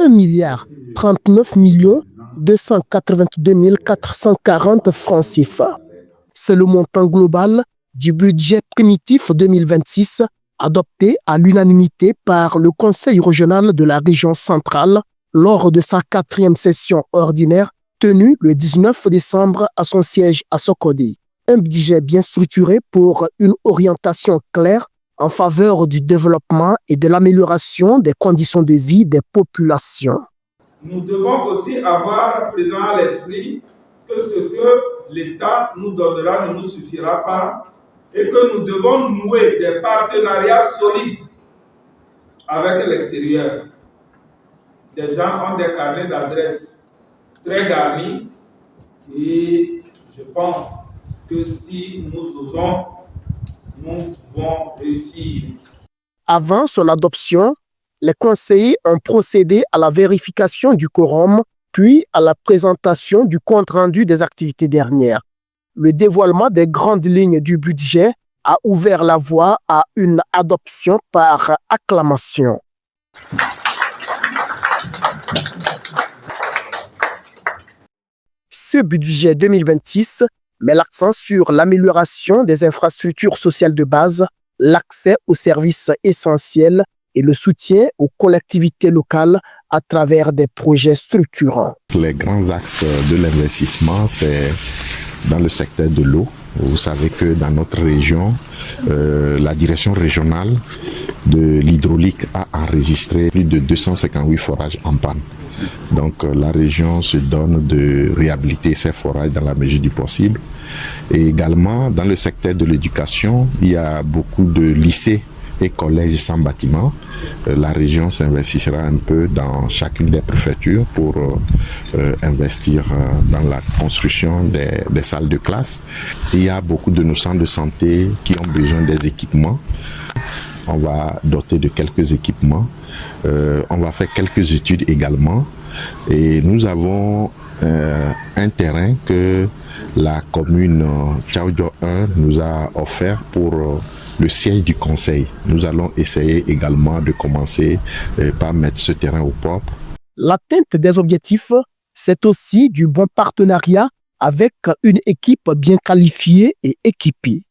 1,39 282 440 francs CFA. C'est le montant global du budget primitif 2026 adopté à l'unanimité par le Conseil régional de la région centrale lors de sa 4e session ordinaire tenue le 19 décembre à son siège à Sokodi. Un budget bien structuré pour une orientation claire en faveur du développement et de l'amélioration des conditions de vie des populations. Nous devons aussi avoir présent à l'esprit que ce que l'État nous donnera ne nous suffira pas et que nous devons nouer des partenariats solides avec l'extérieur. Des gens ont des carnets d'adresses très garnis et je pense que si nous osons, nous pouvons réussir. Avant son adoption, les conseillers ont procédé à la vérification du quorum, puis à la présentation du compte-rendu des activités dernières. Le dévoilement des grandes lignes du budget a ouvert la voie à une adoption par acclamation. Ce budget 2026 met l'accent sur l'amélioration des infrastructures sociales de base, l'accès aux services essentiels et le soutien aux collectivités locales à travers des projets structurants. Les grands axes de l'investissement, c'est dans le secteur de l'eau. Vous savez que dans notre région, la direction régionale de l'hydraulique a enregistré plus de 258 forages en panne. Donc la région se donne de réhabiliter ces forages dans la mesure du possible. Et également dans le secteur de l'éducation, il y a beaucoup de lycées et collèges sans bâtiment. La région s'investira un peu dans chacune des préfectures pour investir dans la construction des salles de classe. Il y a beaucoup de nos centres de santé qui ont besoin des équipements. On va doter de quelques équipements. On va faire quelques études également. Et nous avons un terrain que la commune Tchaoudjo 1 nous a offert pour le siège du conseil. Nous allons essayer également de commencer par mettre ce terrain au propre. L'atteinte des objectifs, c'est aussi du bon partenariat avec une équipe bien qualifiée et équipée.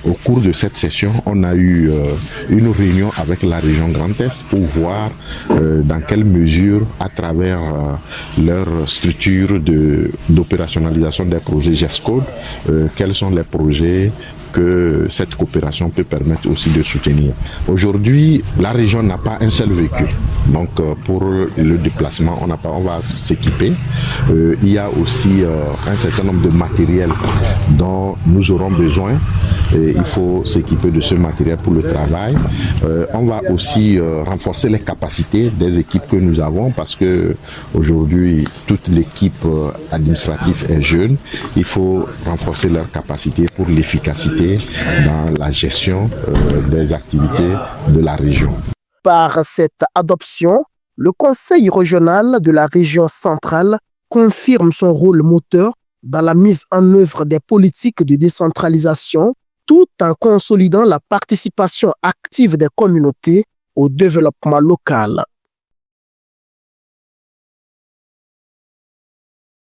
Au cours de cette session, on a eu une réunion avec la région Grand Est pour voir dans quelle mesure, à travers leur structure d'opérationnalisation des projets GESCODE, quels sont les projets que cette coopération peut permettre aussi de soutenir. Aujourd'hui, la région n'a pas un seul véhicule. Donc pour le déplacement, on va s'équiper. Il y a aussi un certain nombre de matériels dont nous aurons besoin. Et il faut s'équiper de ce matériel pour le travail. On va aussi renforcer les capacités des équipes que nous avons parce que aujourd'hui toute l'équipe administrative est jeune. Il faut renforcer leurs capacités pour l'efficacité dans la gestion des activités de la région. Par cette adoption, le Conseil régional de la région centrale confirme son rôle moteur dans la mise en œuvre des politiques de décentralisation tout en consolidant la participation active des communautés au développement local.